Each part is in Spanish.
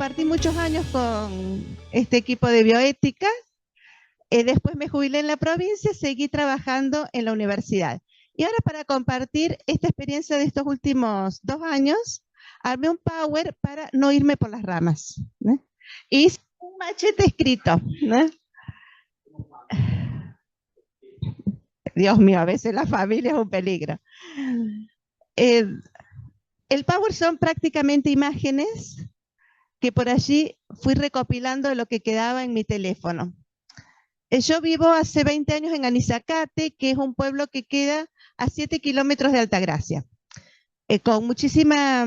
compartí muchos años con este equipo de bioética. Después me jubilé en la provincia, seguí trabajando en la universidad. Y ahora para compartir esta experiencia de estos últimos 2 años, armé un power para no irme por las ramas, ¿no? Hice un machete escrito, ¿no? Dios mío, a veces la familia es un peligro. Eh, el power son prácticamente imágenes que por allí fui recopilando de lo que quedaba en mi teléfono. Yo vivo hace 20 años en Anizacate, que es un pueblo que queda a 7 kilómetros de Altagracia, con muchísima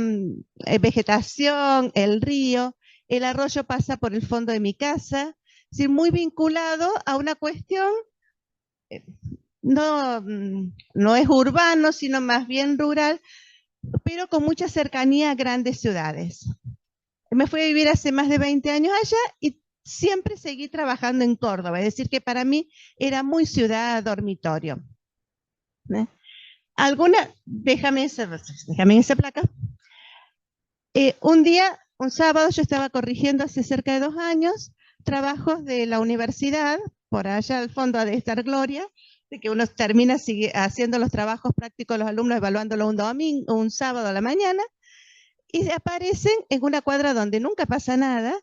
vegetación, el río, el arroyo pasa por el fondo de mi casa, es decir, muy vinculado a una cuestión, no es urbano, sino más bien rural, pero con mucha cercanía a grandes ciudades. Me fui a vivir hace más de 20 años allá y siempre seguí trabajando en Córdoba, es decir, que para mí era muy ciudad dormitorio. ¿Eh? Déjame esa placa. Un sábado, yo estaba corrigiendo hace cerca de 2 años trabajos de la universidad, por allá al fondo ha de estar Gloria, de que uno termina haciendo los trabajos prácticos de los alumnos, evaluándolos un sábado a la mañana, y aparecen en una cuadra donde nunca pasa nada,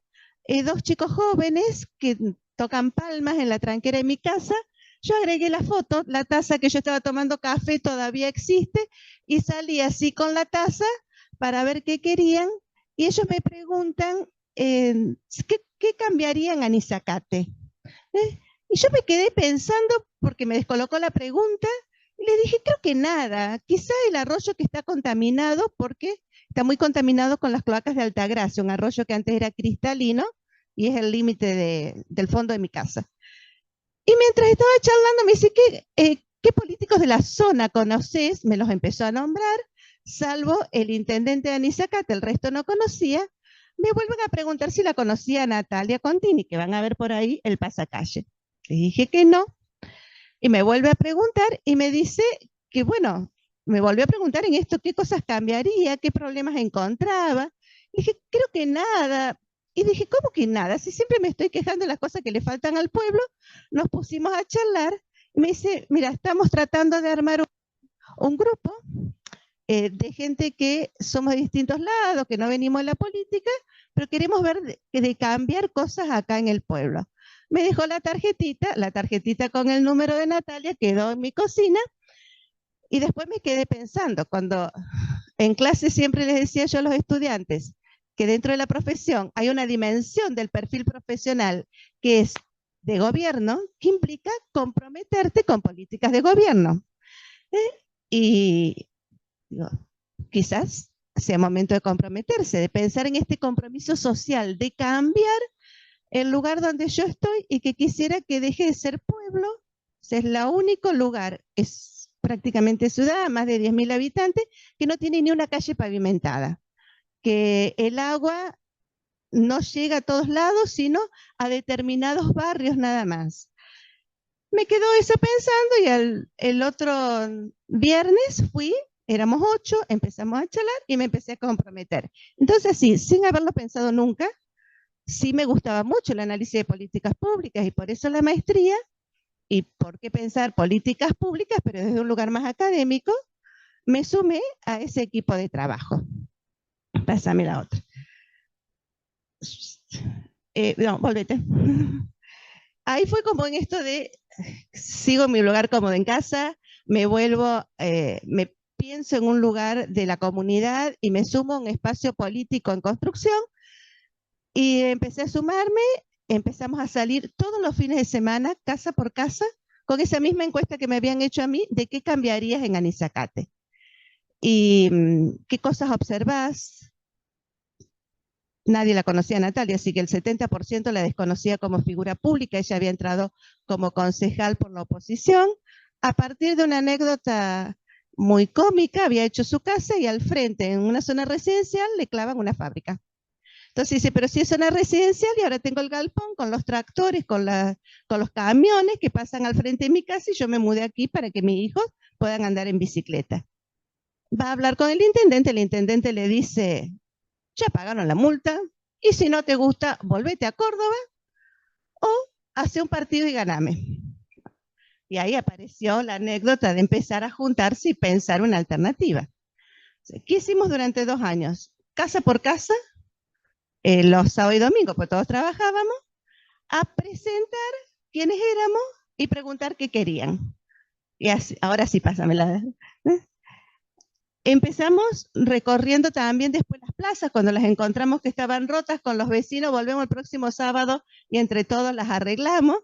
2 chicos jóvenes que tocan palmas en la tranquera de mi casa. Yo agregué la foto, la taza que yo estaba tomando café todavía existe, y salí así con la taza para ver qué querían, y ellos me preguntan ¿qué cambiarían a Anizacate? Y yo me quedé pensando porque me descolocó la pregunta, y le dije, creo que nada, quizá el arroyo que está contaminado porque está muy contaminado con las cloacas de Altagracia, un arroyo que antes era cristalino y es el límite del fondo de mi casa. Y mientras estaba charlando me dice, ¿qué políticos de la zona conoces? Me los empezó a nombrar, salvo el intendente de Anizacate, el resto no conocía. Me vuelven a preguntar si la conocía Natalia Contini, que van a ver por ahí el pasacalle. Le dije que no, y me vuelve a preguntar y me dice que, bueno, me volvió a preguntar en esto qué cosas cambiaría, qué problemas encontraba. Le dije, creo que nada. Y dije, ¿cómo que nada? Si siempre me estoy quejando de las cosas que le faltan al pueblo. Nos pusimos a charlar y me dice, mira, estamos tratando de armar un grupo de gente que somos de distintos lados, que no venimos de la política, pero queremos ver de cambiar cosas acá en el pueblo. Me dejó la tarjetita con el número de Natalia, quedó en mi cocina, y después me quedé pensando, cuando en clase siempre les decía yo a los estudiantes que dentro de la profesión hay una dimensión del perfil profesional que es de gobierno, que implica comprometerte con políticas de gobierno. Y digo, quizás sea momento de comprometerse, de pensar en este compromiso social, de cambiar el lugar donde yo estoy y que quisiera que deje de ser pueblo. Es el único lugar, es prácticamente ciudad, más de 10.000 habitantes, que no tiene ni una calle pavimentada, que el agua no llega a todos lados, sino a determinados barrios nada más. Me quedó eso pensando y el otro viernes éramos 8, empezamos a charlar y me empecé a comprometer. Entonces, sí, sin haberlo pensado nunca, sí me gustaba mucho el análisis de políticas públicas y por eso la maestría, y por qué pensar políticas públicas, pero desde un lugar más académico, me sumé a ese equipo de trabajo. Pásame la otra. No, volvete. Ahí fue como en esto de, sigo en mi lugar cómodo en casa, me pienso en un lugar de la comunidad y me sumo a un espacio político en construcción, y empecé a sumarme, empezamos a salir todos los fines de semana, casa por casa, con esa misma encuesta que me habían hecho a mí, de qué cambiarías en Anizacate. Y qué cosas observás. Nadie la conocía a Natalia, así que el 70% la desconocía como figura pública. Ella había entrado como concejal por la oposición. A partir de una anécdota muy cómica, había hecho su casa y al frente, en una zona residencial, le clavan una fábrica. Entonces dice, pero si es zona residencial y ahora tengo el galpón con los tractores, con los camiones que pasan al frente de mi casa, y yo me mudé aquí para que mis hijos puedan andar en bicicleta. Va a hablar con el intendente le dice, ya pagaron la multa, y si no te gusta, volvete a Córdoba o hace un partido y ganame. Y ahí apareció la anécdota de empezar a juntarse y pensar una alternativa. ¿Qué hicimos durante 2 años? Casa por casa, los sábados y domingos, pues todos trabajábamos, a presentar quiénes éramos y preguntar qué querían. Y así, ahora sí, pásamela. Empezamos recorriendo también después las plazas, cuando las encontramos que estaban rotas con los vecinos, volvemos el próximo sábado y entre todos las arreglamos.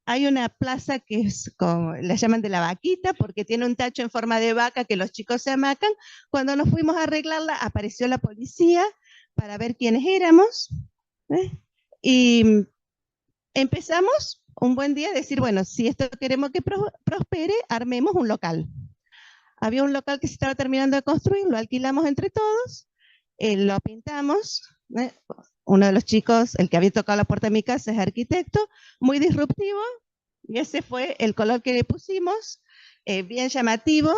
Hay una plaza que es como, la llaman de la vaquita, porque tiene un tacho en forma de vaca que los chicos se hamacan. Cuando nos fuimos a arreglarla, apareció la policía para ver quiénes éramos. Y empezamos un buen día a decir, bueno, si esto queremos que prospere, armemos un local. Había un local que se estaba terminando de construir, lo alquilamos entre todos, lo pintamos. Uno de los chicos, el que había tocado la puerta de mi casa, es arquitecto, muy disruptivo, y ese fue el color que le pusimos, bien llamativo,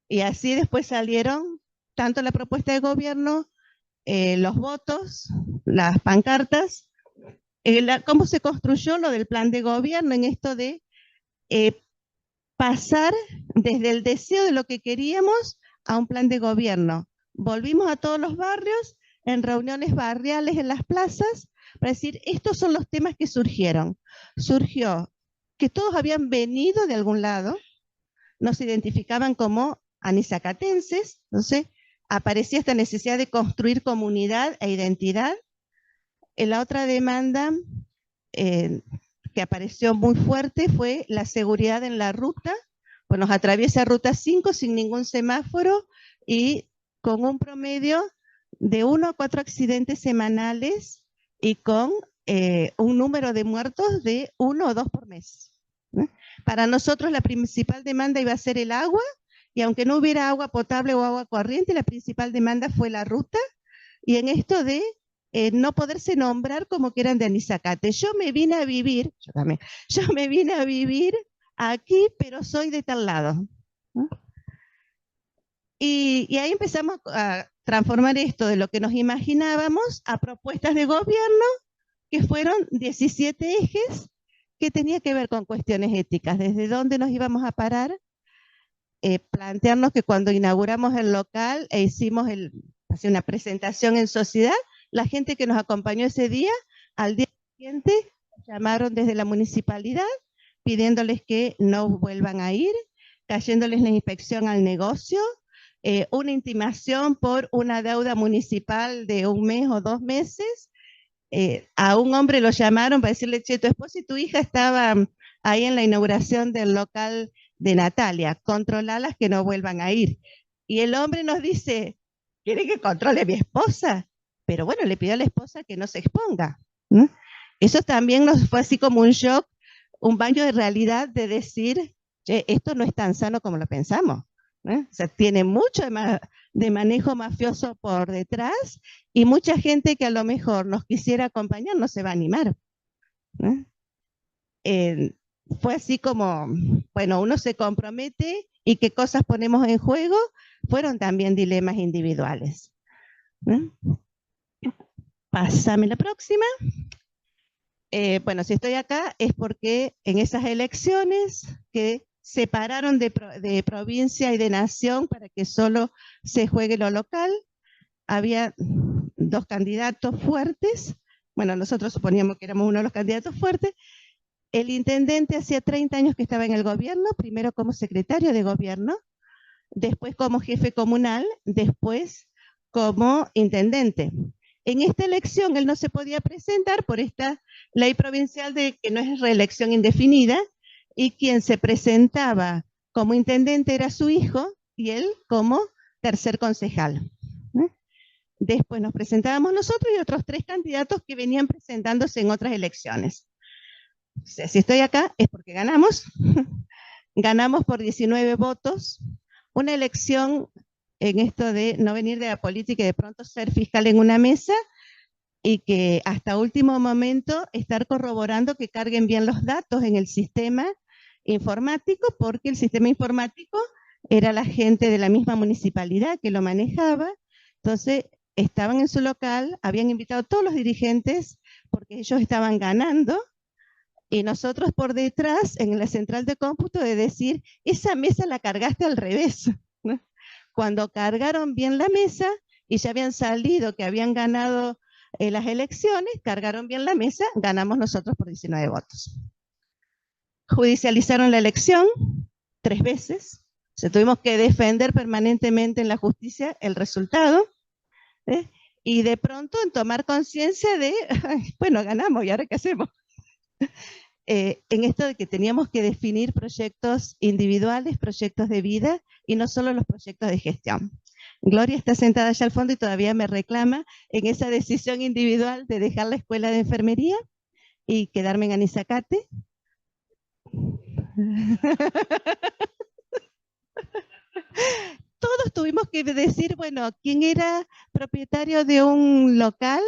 y así después salieron tanto la propuesta de gobierno, los votos, las pancartas, cómo se construyó lo del plan de gobierno en esto de pasar desde el deseo de lo que queríamos a un plan de gobierno. Volvimos a todos los barrios, en reuniones barriales en las plazas, para decir, estos son los temas que surgieron. Surgió que todos habían venido de algún lado, nos identificaban como anisacatenses, entonces aparecía esta necesidad de construir comunidad e identidad. En la otra demanda que apareció muy fuerte fue la seguridad en la ruta. Pues nos atraviesa ruta 5 sin ningún semáforo y con un promedio de 1 a 4 accidentes semanales y con un número de muertos de 1 o 2 por mes. Para nosotros la principal demanda iba a ser el agua, y aunque no hubiera agua potable o agua corriente, la principal demanda fue la ruta, y en esto de no poderse nombrar como que eran de Anisacate. Yo me vine a vivir aquí, pero soy de tal lado. ¿No? Y ahí empezamos a transformar esto de lo que nos imaginábamos a propuestas de gobierno, que fueron 17 ejes que tenía que ver con cuestiones éticas, desde dónde nos íbamos a parar, plantearnos que cuando inauguramos el local e hicimos una presentación en sociedad, la gente que nos acompañó ese día, al día siguiente llamaron desde la municipalidad pidiéndoles que no vuelvan a ir, cayéndoles la inspección al negocio, una intimación por una deuda municipal de 1 mes o 2 meses. A un hombre lo llamaron para decirle, che, tu esposa y tu hija estaban ahí en la inauguración del local de Natalia, controlalas que no vuelvan a ir. Y el hombre nos dice, ¿quiere que controle a mi esposa? Pero bueno, le pidió a la esposa que no se exponga. ¿No? Eso también nos fue así como un shock, un baño de realidad de decir, che, esto no es tan sano como lo pensamos. ¿no? O sea, tiene mucho de manejo mafioso por detrás, y mucha gente que a lo mejor nos quisiera acompañar no se va a animar. ¿no? Fue así como, bueno, uno se compromete y qué cosas ponemos en juego, fueron también dilemas individuales. ¿no? Pásame la próxima. Bueno, si estoy acá es porque en esas elecciones que separaron de provincia y de nación para que solo se juegue lo local, había 2 candidatos fuertes. Bueno, nosotros suponíamos que éramos uno de los candidatos fuertes. El intendente hacía 30 años que estaba en el gobierno, primero como secretario de gobierno, después como jefe comunal, después como intendente. En esta elección él no se podía presentar por esta ley provincial de que no es reelección indefinida, y quien se presentaba como intendente era su hijo y él como tercer concejal. Después nos presentábamos nosotros y otros 3 candidatos que venían presentándose en otras elecciones. O sea, si estoy acá es porque ganamos. Ganamos por 19 votos. Una elección en esto de no venir de la política y de pronto ser fiscal en una mesa, y que hasta último momento estar corroborando que carguen bien los datos en el sistema informático, porque el sistema informático era la gente de la misma municipalidad que lo manejaba. Entonces, estaban en su local, habían invitado a todos los dirigentes porque ellos estaban ganando, y nosotros por detrás, en la central de cómputo, de decir, esa mesa la cargaste al revés, ¿no? Cuando cargaron bien la mesa y ya habían salido, que habían ganado las elecciones, cargaron bien la mesa, ganamos nosotros por 19 votos. Judicializaron la elección 3 veces, tuvimos que defender permanentemente en la justicia el resultado, ¿eh? Y de pronto en tomar conciencia de, bueno, ganamos, ¿y ahora qué hacemos? En esto de que teníamos que definir proyectos individuales, proyectos de vida, y no solo los proyectos de gestión. Gloria está sentada allá al fondo y todavía me reclama en esa decisión individual de dejar la escuela de enfermería y quedarme en Anizacate. Todos tuvimos que decir, bueno, ¿quién era propietario de un local?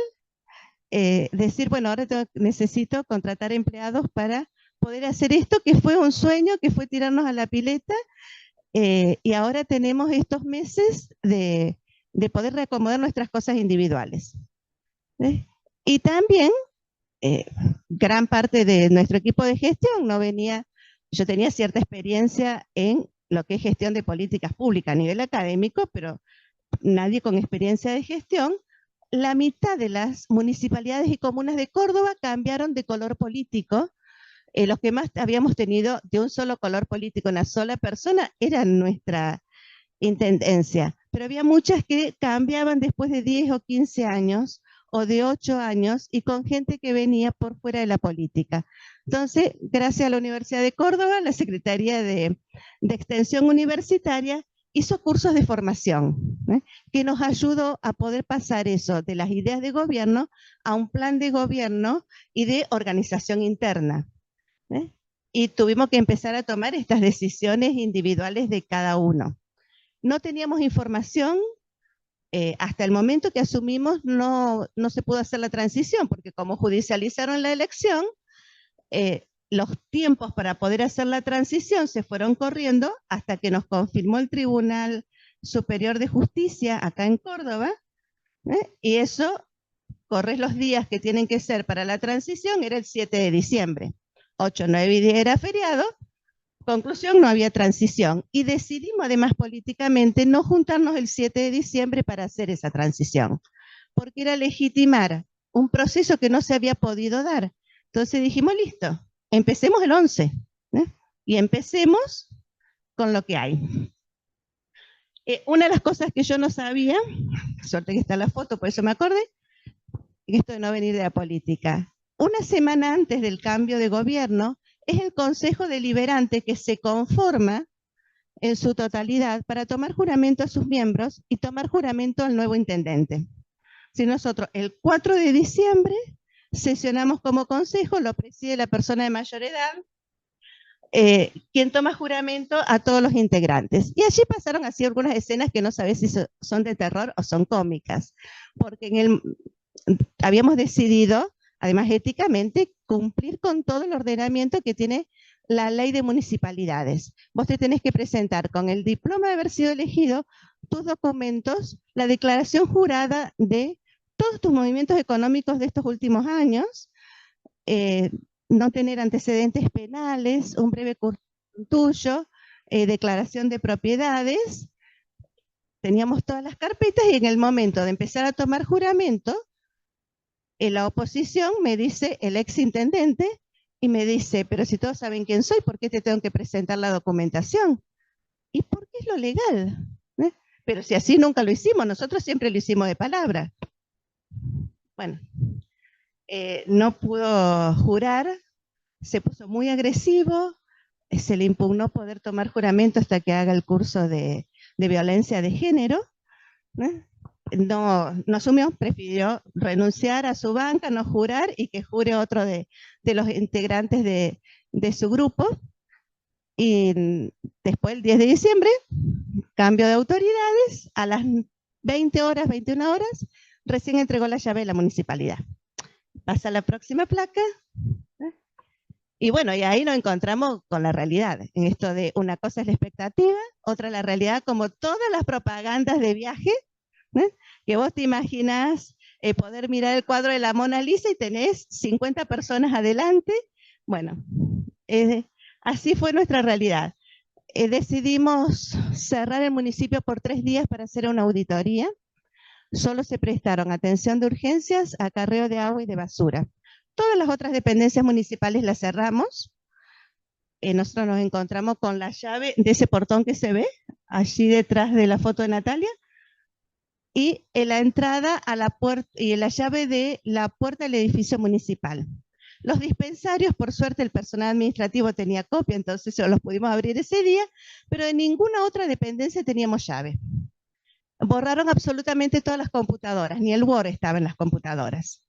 Decir, bueno, ahora necesito contratar empleados para poder hacer esto, que fue un sueño, que fue tirarnos a la pileta, y ahora tenemos estos meses de poder reacomodar nuestras cosas individuales. Y también, gran parte de nuestro equipo de gestión no venía, yo tenía cierta experiencia en lo que es gestión de políticas públicas a nivel académico, pero nadie con experiencia de gestión. La mitad de las municipalidades y comunas de Córdoba cambiaron de color político. Los que más habíamos tenido de un solo color político, una sola persona, era nuestra intendencia. Pero había muchas que cambiaban después de 10 o 15 años, o de 8 años, y con gente que venía por fuera de la política. Entonces, gracias a la Universidad de Córdoba, la Secretaría de Extensión Universitaria hizo cursos de formación, que nos ayudó a poder pasar eso de las ideas de gobierno a un plan de gobierno y de organización interna. Y tuvimos que empezar a tomar estas decisiones individuales de cada uno. No teníamos información, hasta el momento que asumimos no se pudo hacer la transición, porque como judicializaron la elección, los tiempos para poder hacer la transición se fueron corriendo hasta que nos confirmó el Tribunal Superior de Justicia acá en Córdoba, y eso, corres los días que tienen que ser para la transición, era el 7 de diciembre. 8, 9 y 10 era feriado, conclusión, no había transición. Y decidimos además políticamente no juntarnos el 7 de diciembre para hacer esa transición, porque era legitimar un proceso que no se había podido dar. Entonces dijimos, listo, empecemos el 11, y empecemos con lo que hay. Una de las cosas que yo no sabía, suerte que está la foto, por eso me acordé, esto de no venir de la política. Una semana antes del cambio de gobierno, es el Consejo Deliberante que se conforma en su totalidad para tomar juramento a sus miembros y tomar juramento al nuevo intendente. Si nosotros el 4 de diciembre sesionamos como consejo, lo preside la persona de mayor edad, quien toma juramento a todos los integrantes. Y allí pasaron así algunas escenas que no sabes si son de terror o son cómicas, porque habíamos decidido, además éticamente, cumplir con todo el ordenamiento que tiene la ley de municipalidades. Vos te tenés que presentar con el diploma de haber sido elegido, tus documentos, la declaración jurada de todos tus movimientos económicos de estos últimos años, no tener antecedentes penales, un breve curso tuyo, declaración de propiedades. Teníamos todas las carpetas y en el momento de empezar a tomar juramento, en la oposición me dice el ex intendente y me dice, pero si todos saben quién soy, ¿por qué te tengo que presentar la documentación? ¿Y por qué es lo legal? Pero si así nunca lo hicimos, nosotros siempre lo hicimos de palabra. Bueno, no pudo jurar, se puso muy agresivo, se le impugnó poder tomar juramento hasta que haga el curso de violencia de género. No asumió, prefirió renunciar a su banca, no jurar y que jure otro de los integrantes de su grupo. Y después, el 10 de diciembre, cambio de autoridades, a las 20 horas, 21 horas, recién entregó la llave de la municipalidad. Pasa la próxima placa. Y bueno, y ahí nos encontramos con la realidad, en esto de una cosa es la expectativa, otra la realidad, como todas las propagandas de viaje, Que vos te imaginás poder mirar el cuadro de la Mona Lisa y tenés 50 personas adelante. Bueno, así fue nuestra realidad. Decidimos cerrar el municipio por 3 días para hacer una auditoría. Solo se prestaron atención de urgencias, acarreo de agua y de basura. Todas las otras dependencias municipales las cerramos. Nosotros nos encontramos con la llave de ese portón que se ve allí detrás de la foto de Natalia y la entrada a la puerta y la llave de la puerta del edificio municipal. Los dispensarios, por suerte, el personal administrativo tenía copia, entonces los pudimos abrir ese día, pero de ninguna otra dependencia teníamos llave. Borraron absolutamente todas las computadoras, ni el Word estaba en las computadoras.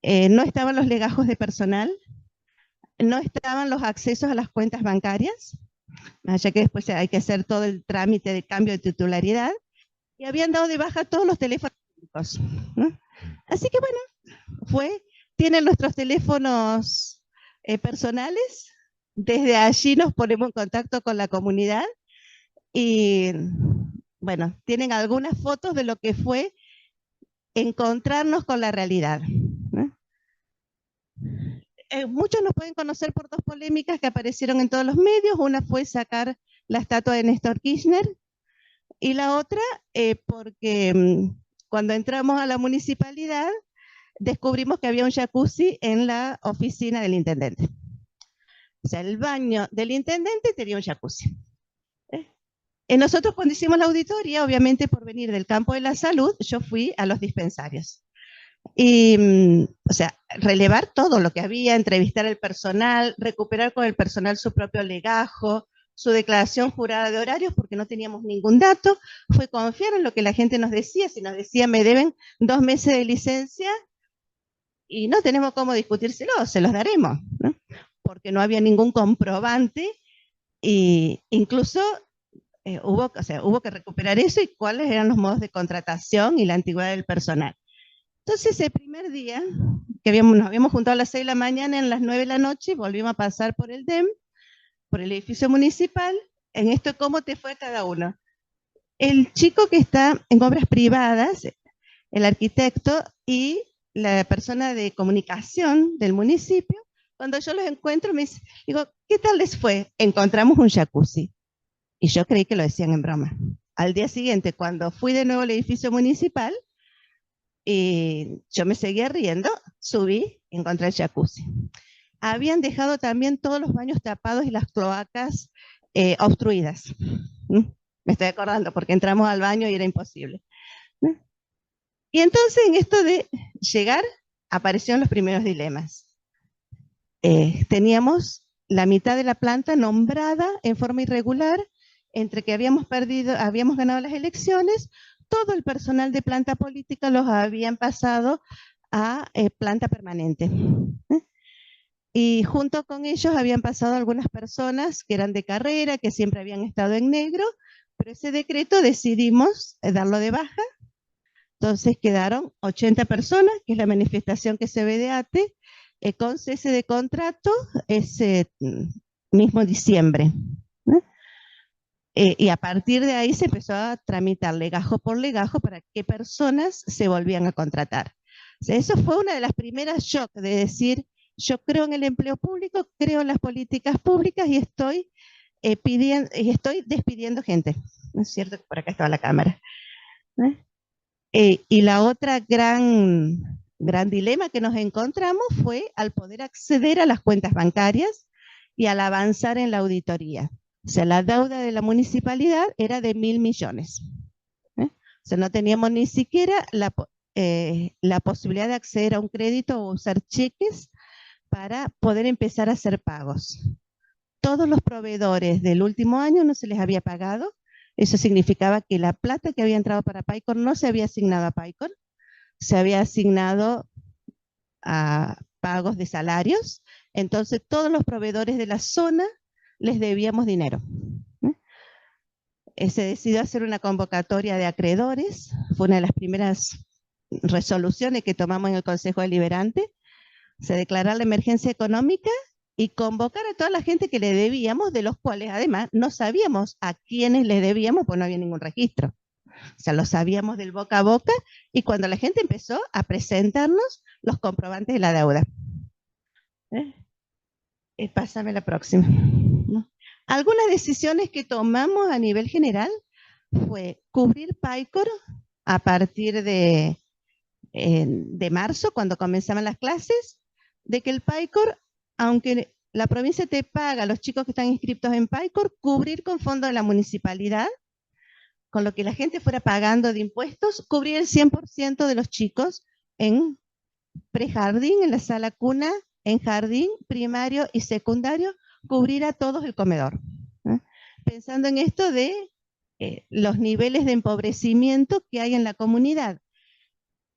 No estaban los legajos de personal, no estaban los accesos a las cuentas bancarias, ya que después hay que hacer todo el trámite de cambio de titularidad, y habían dado de baja todos los teléfonos públicos, ¿no? Así que bueno, tienen nuestros teléfonos personales, desde allí nos ponemos en contacto con la comunidad y bueno, tienen algunas fotos de lo que fue encontrarnos con la realidad, ¿no? Muchos nos pueden conocer por 2 polémicas que aparecieron en todos los medios. Una fue sacar la estatua de Néstor Kirchner y la otra porque cuando entramos a la municipalidad descubrimos que había un jacuzzi en la oficina del intendente. O sea, el baño del intendente tenía un jacuzzi. Nosotros cuando hicimos la auditoría, obviamente por venir del campo de la salud, yo fui a los dispensarios. Y, o sea, relevar todo lo que había, entrevistar al personal, recuperar con el personal su propio legajo, su declaración jurada de horarios, porque no teníamos ningún dato, fue confiar en lo que la gente nos decía. Si nos decía, me deben 2 meses de licencia, y no tenemos cómo discutírselo, se los daremos, ¿no? Porque no había ningún comprobante, e incluso hubo que recuperar eso y cuáles eran los modos de contratación y la antigüedad del personal. Entonces, el primer día, que nos habíamos juntado a las 6 de la mañana, en las 9 de la noche, volvimos a pasar por el DEM, por el edificio municipal. En esto, ¿cómo te fue cada uno? El chico que está en obras privadas, el arquitecto y la persona de comunicación del municipio, cuando yo los encuentro, me digo, ¿qué tal les fue? Encontramos un jacuzzi. Y yo creí que lo decían en broma. Al día siguiente, cuando fui de nuevo al edificio municipal, y yo me seguía riendo, subí, encontré el jacuzzi. Habían dejado también todos los baños tapados y las cloacas obstruidas. Me estoy acordando porque entramos al baño y era imposible. Y entonces en esto de llegar, aparecieron los primeros dilemas. Teníamos la mitad de la planta nombrada en forma irregular, entre que habíamos ganado las elecciones, todo el personal de planta política los habían pasado a planta permanente. Y junto con ellos habían pasado algunas personas que eran de carrera, que siempre habían estado en negro, pero ese decreto decidimos darlo de baja. Entonces quedaron 80 personas, que es la manifestación que se ve de ATE, con cese de contrato ese mismo diciembre. Y a partir de ahí se empezó a tramitar legajo por legajo para qué personas se volvían a contratar. O sea, eso fue una de las primeras shocks de decir, yo creo en el empleo público, creo en las políticas públicas y estoy despidiendo gente. ¿No es cierto que por acá estaba la cámara? Y la otra gran dilema que nos encontramos fue al poder acceder a las cuentas bancarias y al avanzar en la auditoría. O sea, la deuda de la municipalidad era de 1.000 millones. O sea, no teníamos ni siquiera la posibilidad de acceder a un crédito o usar cheques para poder empezar a hacer pagos. Todos los proveedores del último año no se les había pagado. Eso significaba que la plata que había entrado para PAICOR no se había asignado a PAICOR, se había asignado a pagos de salarios. Entonces, todos los proveedores de la zona les debíamos dinero. Se decidió hacer una convocatoria de acreedores. Fue una de las primeras resoluciones que tomamos en el Consejo Deliberante. Se declaró la emergencia económica y convocar a toda la gente que le debíamos, de los cuales además no sabíamos a quiénes le debíamos, pues no había ningún registro. O sea, lo sabíamos del boca a boca y cuando la gente empezó a presentarnos los comprobantes de la deuda. Pásame la próxima. ¿No? Algunas decisiones que tomamos a nivel general fue cubrir PAICOR a partir de marzo, cuando comenzaban las clases, de que el PAICOR, aunque la provincia te paga a los chicos que están inscritos en PAICOR, cubrir con fondos de la municipalidad, con lo que la gente fuera pagando de impuestos, cubrir el 100% de los chicos en prejardín, en la sala cuna, en jardín, primario y secundario, cubrir a todos el comedor. Pensando en esto de los niveles de empobrecimiento que hay en la comunidad.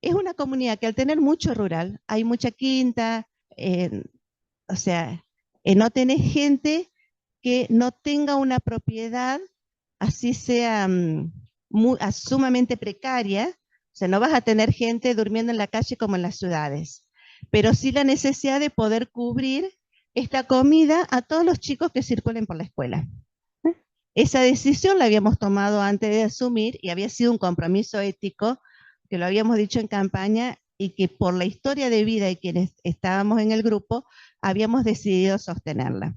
Es una comunidad que al tener mucho rural, hay mucha quinta, o sea, no tenés gente que no tenga una propiedad, así sea sumamente precaria, o sea, no vas a tener gente durmiendo en la calle como en las ciudades, pero sí la necesidad de poder cubrir esta comida a todos los chicos que circulen por la escuela. Esa decisión la habíamos tomado antes de asumir y había sido un compromiso ético que lo habíamos dicho en campaña y que por la historia de vida de quienes estábamos en el grupo, habíamos decidido sostenerla.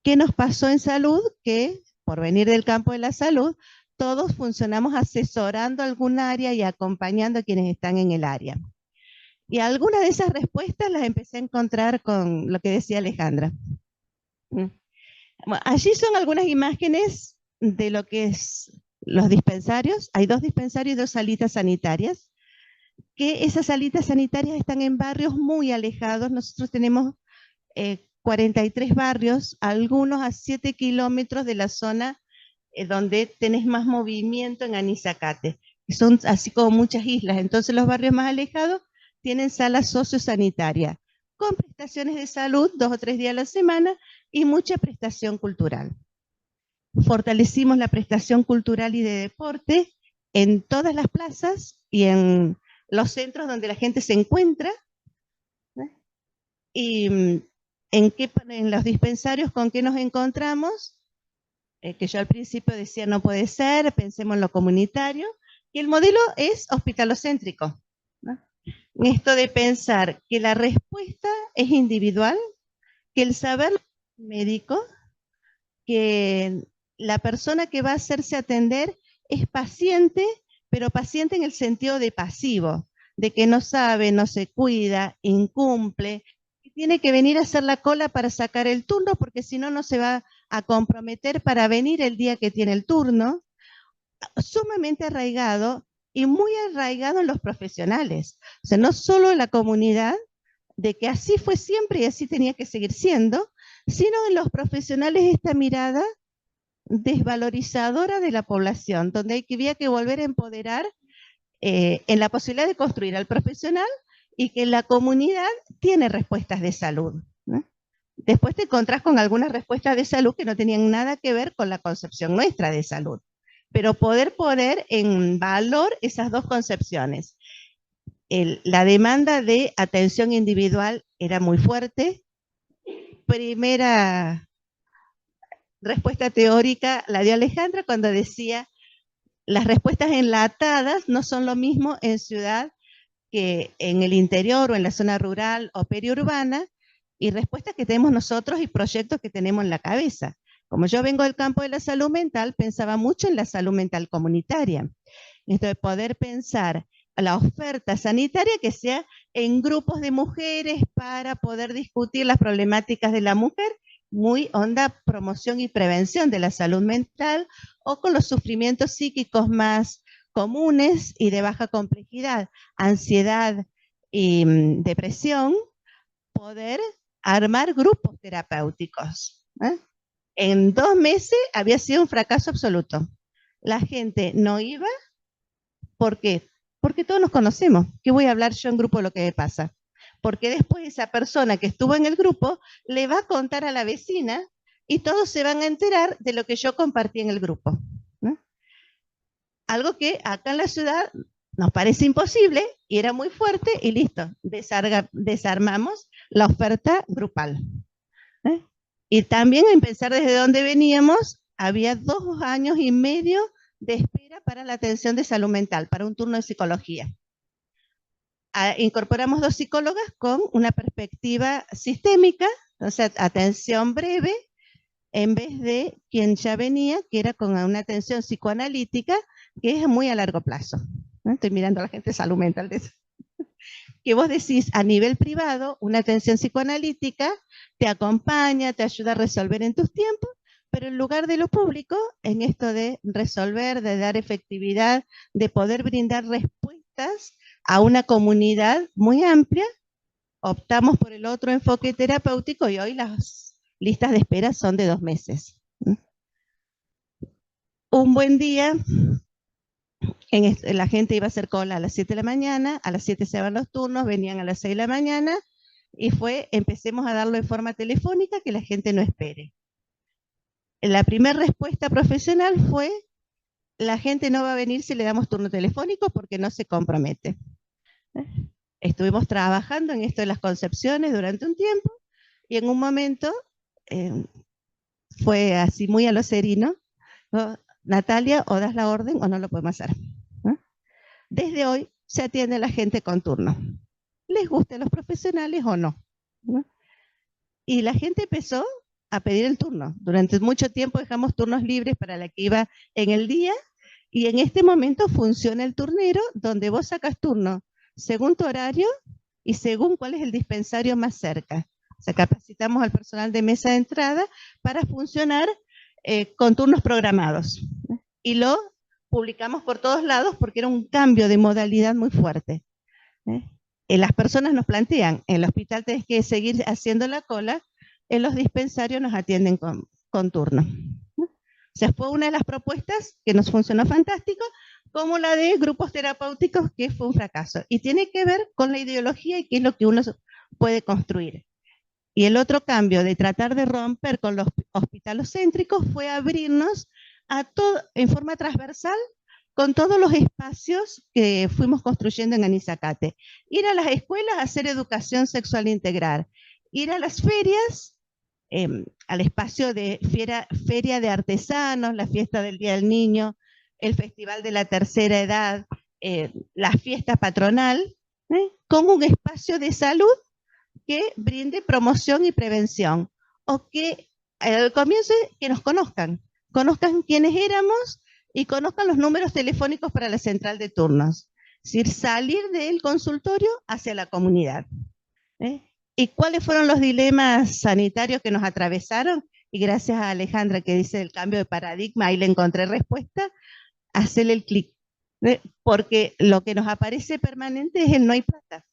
¿Qué nos pasó en salud? Que por venir del campo de la salud, todos funcionamos asesorando algún área y acompañando a quienes están en el área. Y algunas de esas respuestas las empecé a encontrar con lo que decía Alejandra. Bueno, allí son algunas imágenes de lo que es los dispensarios. Hay 2 dispensarios y 2 salitas sanitarias, que esas salitas sanitarias están en barrios muy alejados. Nosotros tenemos 43 barrios, algunos a 7 kilómetros de la zona donde tenés más movimiento en Anizacate, que son así como muchas islas. Entonces los barrios más alejados tienen salas sociosanitarias, con prestaciones de salud 2 o 3 días a la semana y mucha prestación cultural. Fortalecimos la prestación cultural y de deporte en todas las plazas y en los centros donde la gente se encuentra. Y en los dispensarios, ¿con qué nos encontramos? Que yo al principio decía no puede ser, pensemos en lo comunitario, y el modelo es hospitalocéntrico, ¿no? Esto de pensar que la respuesta es individual, que el saber médico, que la persona que va a hacerse atender es paciente, pero paciente en el sentido de pasivo, de que no sabe, no se cuida, incumple, y tiene que venir a hacer la cola para sacar el turno, porque si no, no se va a comprometer para venir el día que tiene el turno, sumamente arraigado y muy arraigado en los profesionales. O sea, no solo en la comunidad, de que así fue siempre y así tenía que seguir siendo, sino en los profesionales esta mirada desvalorizadora de la población, donde había que volver a empoderar en la posibilidad de construir al profesional y que la comunidad tiene respuestas de salud, ¿no? Después te encontrás con algunas respuestas de salud que no tenían nada que ver con la concepción nuestra de salud, pero poder poner en valor esas 2 concepciones. La demanda de atención individual era muy fuerte. Primera respuesta teórica la dio Alejandra cuando decía las respuestas enlatadas no son lo mismo en ciudad que en el interior o en la zona rural o periurbana, y respuestas que tenemos nosotros y proyectos que tenemos en la cabeza. Como yo vengo del campo de la salud mental, pensaba mucho en la salud mental comunitaria. Esto de poder pensar la oferta sanitaria que sea en grupos de mujeres para poder discutir las problemáticas de la mujer, muy onda promoción y prevención de la salud mental, o con los sufrimientos psíquicos más comunes y de baja complejidad, ansiedad y depresión, poder armar grupos terapéuticos. En 2 meses había sido un fracaso absoluto. La gente no iba. ¿Por qué? Porque todos nos conocemos. ¿Qué voy a hablar yo en grupo de lo que me pasa? Porque después esa persona que estuvo en el grupo le va a contar a la vecina y todos se van a enterar de lo que yo compartí en el grupo, ¿no? Algo que acá en la ciudad nos parece imposible y era muy fuerte y listo, desarmamos la oferta grupal. Y también en pensar desde dónde veníamos, había 2 años y medio de espera para la atención de salud mental, para un turno de psicología. Incorporamos 2 psicólogas con una perspectiva sistémica, entonces atención breve, en vez de quien ya venía, que era con una atención psicoanalítica, que es muy a largo plazo. ¿No? Estoy mirando a la gente de salud mental de eso. Que vos decís, a nivel privado, una atención psicoanalítica te acompaña, te ayuda a resolver en tus tiempos, pero en lugar de lo público, en esto de resolver, de dar efectividad, de poder brindar respuestas a una comunidad muy amplia, optamos por el otro enfoque terapéutico y hoy las listas de espera son de 2 meses. Un buen día, la gente iba a hacer cola a las 7 de la mañana, a las 7 se van los turnos, venían a las 6 de la mañana, y empecemos a darlo de forma telefónica, que la gente no espere. La primera respuesta profesional fue, la gente no va a venir si le damos turno telefónico porque no se compromete. Estuvimos trabajando en esto de las concepciones durante un tiempo, y en un momento fue así muy a lo serino, ¿no? Natalia, o das la orden o no lo podemos hacer. ¿No? Desde hoy se atiende a la gente con turno. Les gusten los profesionales o no. ¿No? Y la gente empezó a pedir el turno. Durante mucho tiempo dejamos turnos libres para la que iba en el día, y en este momento funciona el turnero, donde vos sacas turno según tu horario y según cuál es el dispensario más cerca. O sea, capacitamos al personal de mesa de entrada para funcionar con turnos programados. Y lo publicamos por todos lados porque era un cambio de modalidad muy fuerte. Las personas nos plantean, en el hospital tenés que seguir haciendo la cola, en los dispensarios nos atienden con turno. O sea, fue una de las propuestas que nos funcionó fantástico, como la de grupos terapéuticos, que fue un fracaso. Y tiene que ver con la ideología y qué es lo que uno puede construir. Y el otro cambio de tratar de romper con los hospitalocéntricos fue abrirnos a todo, en forma transversal, con todos los espacios que fuimos construyendo en Anizacate. Ir a las escuelas a hacer educación sexual integral. Ir a las ferias, al espacio de feria de artesanos, la fiesta del Día del Niño, el Festival de la Tercera Edad, la fiesta patronal, con un espacio de salud que brinde promoción y prevención, o que al comienzo que nos conozcan quiénes éramos y conozcan los números telefónicos para la central de turnos. Es decir, salir del consultorio hacia la comunidad. ¿Y cuáles fueron los dilemas sanitarios que nos atravesaron? Y gracias a Alejandra, que dice el cambio de paradigma, ahí le encontré respuesta, hacerle el clic. Porque lo que nos aparece permanente es el no hay plata.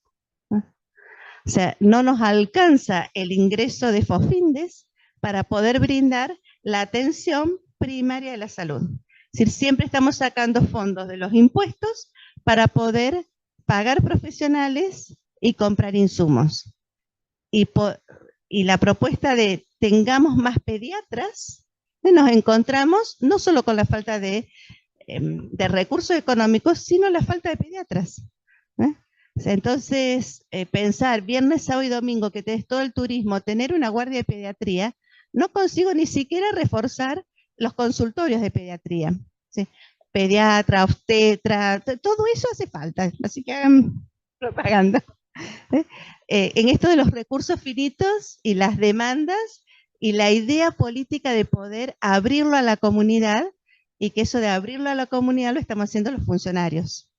O sea, no nos alcanza el ingreso de FOFINDES para poder brindar la atención primaria de la salud. Es decir, siempre estamos sacando fondos de los impuestos para poder pagar profesionales y comprar insumos. Y la propuesta de tengamos más pediatras, nos encontramos no solo con la falta de recursos económicos, sino la falta de pediatras. Entonces, pensar viernes, sábado y domingo que tenés todo el turismo, tener una guardia de pediatría, no consigo ni siquiera reforzar los consultorios de pediatría. ¿Sí? Pediatra, obstetra, todo eso hace falta, así que hagan propaganda. En esto de los recursos finitos y las demandas y la idea política de poder abrirlo a la comunidad, y que eso de abrirlo a la comunidad lo estamos haciendo los funcionarios.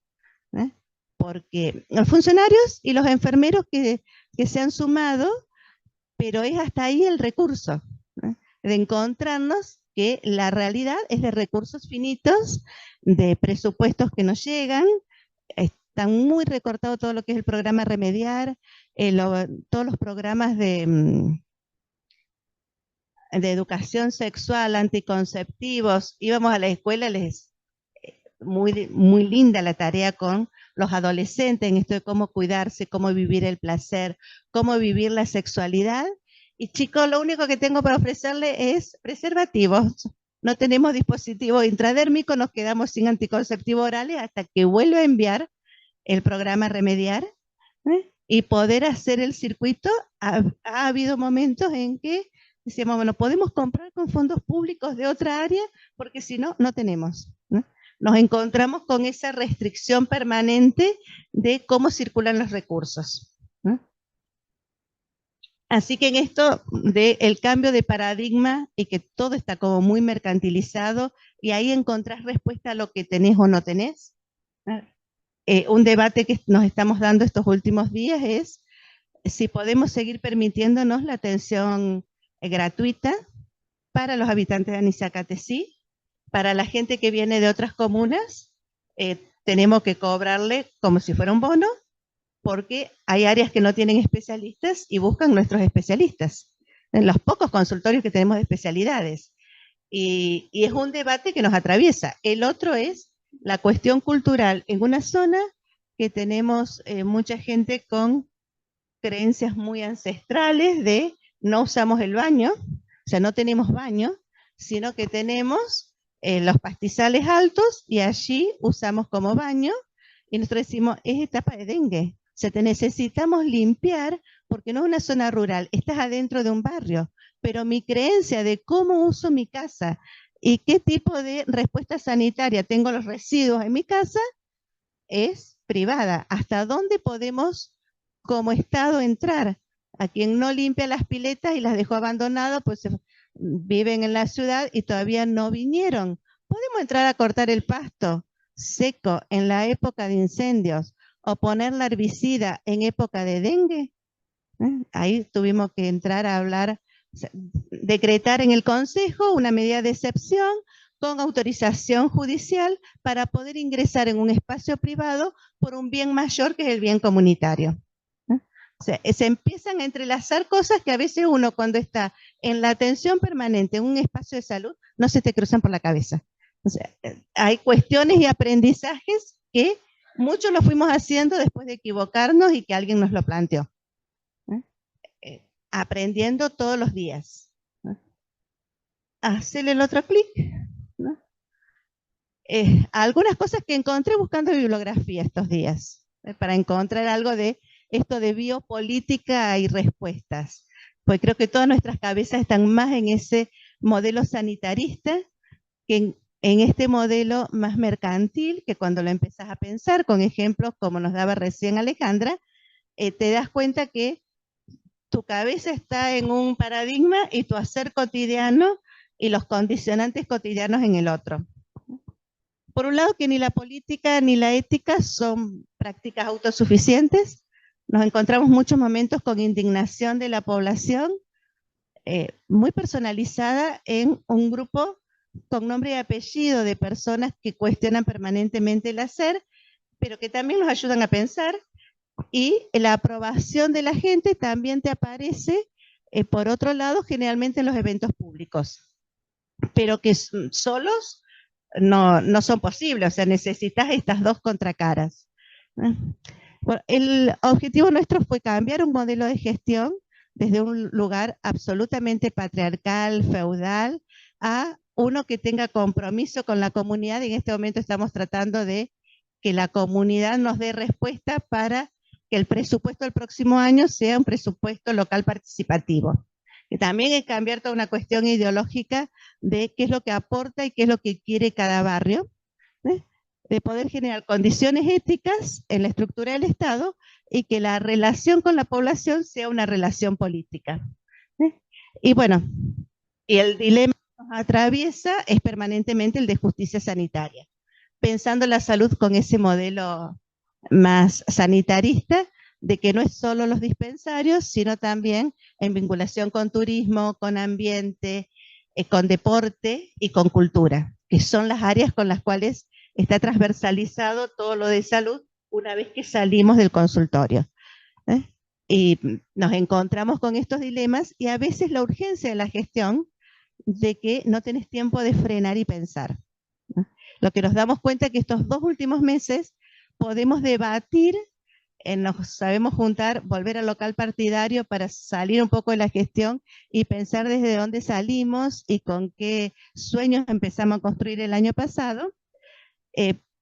Porque los funcionarios y los enfermeros que se han sumado, pero es hasta ahí el recurso, de encontrarnos que la realidad es de recursos finitos, de presupuestos que nos llegan, están muy recortados todo lo que es el programa Remediar, todos los programas de educación sexual, anticonceptivos. Íbamos a la escuela, muy linda la tarea con los adolescentes en esto de cómo cuidarse, cómo vivir el placer, cómo vivir la sexualidad. Y chicos, lo único que tengo para ofrecerle es preservativos. No tenemos dispositivo intradérmico, nos quedamos sin anticonceptivos orales hasta que vuelva a enviar el programa Remediar, y poder hacer el circuito. Ha habido momentos en que decíamos, bueno, podemos comprar con fondos públicos de otra área, porque si no, no tenemos. nos encontramos con esa restricción permanente de cómo circulan los recursos. Así que en esto del cambio de paradigma y que todo está como muy mercantilizado y ahí encontrás respuesta a lo que tenés o no tenés. Un debate que nos estamos dando estos últimos días es si podemos seguir permitiéndonos la atención gratuita para los habitantes de Anisacatesí, para la gente que viene de otras comunas, tenemos que cobrarle como si fuera un bono, porque hay áreas que no tienen especialistas y buscan nuestros especialistas, en los pocos consultorios que tenemos de especialidades. Y es un debate que nos atraviesa. El otro es la cuestión cultural en una zona que tenemos mucha gente con creencias muy ancestrales de no usamos el baño, o sea, no tenemos baño, sino que tenemos los pastizales altos y allí usamos como baño y nosotros decimos, es etapa de dengue. O sea, te necesitamos limpiar porque no es una zona rural, estás adentro de un barrio, pero mi creencia de cómo uso mi casa y qué tipo de respuesta sanitaria tengo los residuos en mi casa es privada. ¿Hasta dónde podemos como Estado entrar? A quien no limpia las piletas y las dejó abandonadas, pues viven en la ciudad y todavía no vinieron. ¿Podemos entrar a cortar el pasto seco en la época de incendios o poner la herbicida en época de dengue? Ahí tuvimos que entrar a hablar, o sea, decretar en el Consejo una medida de excepción con autorización judicial para poder ingresar en un espacio privado por un bien mayor que es el bien comunitario. O sea, se empiezan a entrelazar cosas que a veces uno cuando está en la atención permanente en un espacio de salud no se te cruzan por la cabeza. O sea, hay cuestiones y aprendizajes que muchos lo fuimos haciendo después de equivocarnos y que alguien nos lo planteó. Aprendiendo todos los días. Hacerle el otro clic. Algunas cosas que encontré buscando bibliografía estos días, para encontrar algo de esto de biopolítica y respuestas. Pues creo que todas nuestras cabezas están más en ese modelo sanitarista que en este modelo más mercantil, que cuando lo empezás a pensar con ejemplos como nos daba recién Alejandra, te das cuenta que tu cabeza está en un paradigma y tu hacer cotidiano y los condicionantes cotidianos en el otro. Por un lado, que ni la política ni la ética son prácticas autosuficientes. Nos encontramos muchos momentos con indignación de la población, muy personalizada en un grupo con nombre y apellido de personas que cuestionan permanentemente el hacer, pero que también nos ayudan a pensar. Y la aprobación de la gente también te aparece, por otro lado, generalmente en los eventos públicos, pero que solos no son posibles, o sea, necesitas estas dos contracaras. Bueno, el objetivo nuestro fue cambiar un modelo de gestión desde un lugar absolutamente patriarcal, feudal, a uno que tenga compromiso con la comunidad, y en este momento estamos tratando de que la comunidad nos dé respuesta para que el presupuesto del próximo año sea un presupuesto local participativo. Y también es cambiar toda una cuestión ideológica de qué es lo que aporta y qué es lo que quiere cada barrio, de poder generar condiciones éticas en la estructura del Estado y que la relación con la población sea una relación política. Y bueno, y el dilema que nos atraviesa es permanentemente el de justicia sanitaria, pensando la salud con ese modelo más sanitarista, de que no es solo los dispensarios, sino también en vinculación con turismo, con ambiente, con deporte y con cultura, que son las áreas con las cuales está transversalizado todo lo de salud una vez que salimos del consultorio. Y nos encontramos con estos dilemas y a veces la urgencia de la gestión de que no tenés tiempo de frenar y pensar. Lo que nos damos cuenta es que estos 2 últimos meses podemos debatir, nos sabemos juntar, volver al local partidario para salir un poco de la gestión y pensar desde dónde salimos y con qué sueños empezamos a construir el año pasado,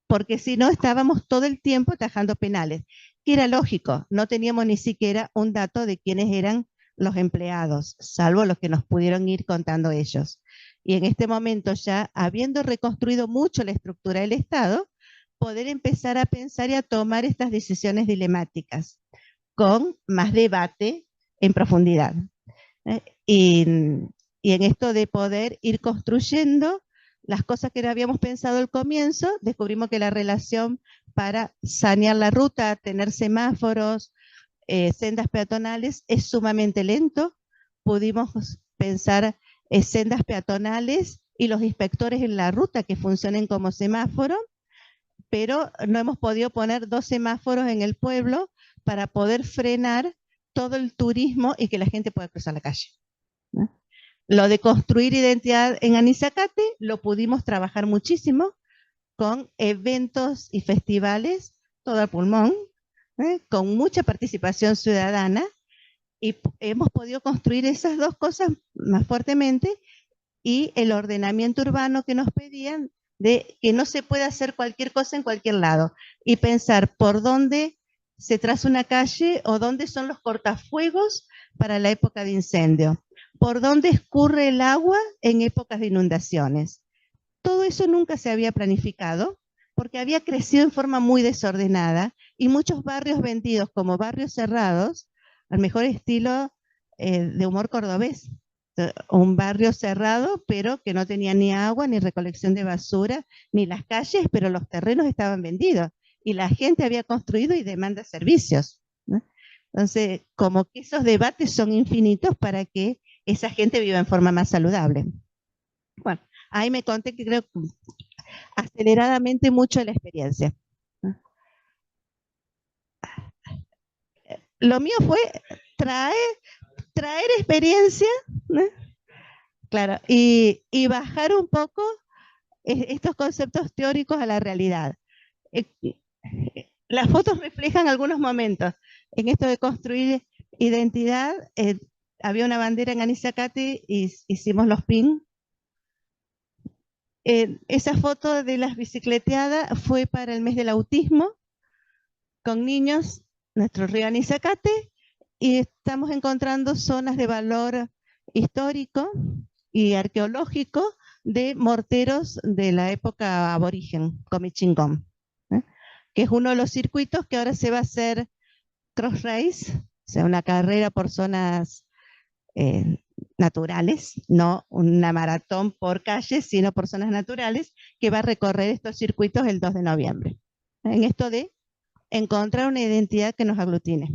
porque si no estábamos todo el tiempo tajando penales, que era lógico, no teníamos ni siquiera un dato de quiénes eran los empleados, salvo los que nos pudieron ir contando ellos. Y en este momento ya, habiendo reconstruido mucho la estructura del Estado, poder empezar a pensar y a tomar estas decisiones dilemáticas con más debate en profundidad. ¿eh? Y en esto de poder ir construyendo las cosas que habíamos pensado al comienzo, descubrimos que la relación para sanear la ruta, tener semáforos, sendas peatonales, es sumamente lento. Pudimos pensar sendas peatonales y los inspectores en la ruta que funcionen como semáforo, pero no hemos podido poner 2 semáforos en el pueblo para poder frenar todo el turismo y que la gente pueda cruzar la calle. ¿no? Lo de construir identidad en Anizacate lo pudimos trabajar muchísimo con eventos y festivales, todo al pulmón, con mucha participación ciudadana, y hemos podido construir esas 2 cosas más fuertemente, y el ordenamiento urbano que nos pedían de que no se puede hacer cualquier cosa en cualquier lado, y pensar por dónde se traza una calle o dónde son los cortafuegos para la época de incendio, por dónde escurre el agua en épocas de inundaciones. Todo eso nunca se había planificado porque había crecido en forma muy desordenada y muchos barrios vendidos como barrios cerrados, al mejor estilo de humor cordobés. Un barrio cerrado, pero que no tenía ni agua, ni recolección de basura, ni las calles, pero los terrenos estaban vendidos y la gente había construido y demanda servicios. ¿no? Entonces, como que esos debates son infinitos para que esa gente viva en forma más saludable. Bueno, ahí me conté que creo aceleradamente mucho de la experiencia. Lo mío fue traer experiencia, ¿no? Claro, y bajar un poco estos conceptos teóricos a la realidad. Las fotos reflejan algunos momentos. En esto de construir identidad, había una bandera en Anizacate y hicimos los pins. Esa foto de las bicicleteadas fue para el mes del autismo, con niños, nuestro río Anizacate, y estamos encontrando zonas de valor histórico y arqueológico de morteros de la época aborigen, Comichingón, que es uno de los circuitos que ahora se va a hacer cross race, o sea, una carrera por zonas naturales, no una maratón por calles, sino por zonas naturales, que va a recorrer estos circuitos el 2 de noviembre. En esto de encontrar una identidad que nos aglutine.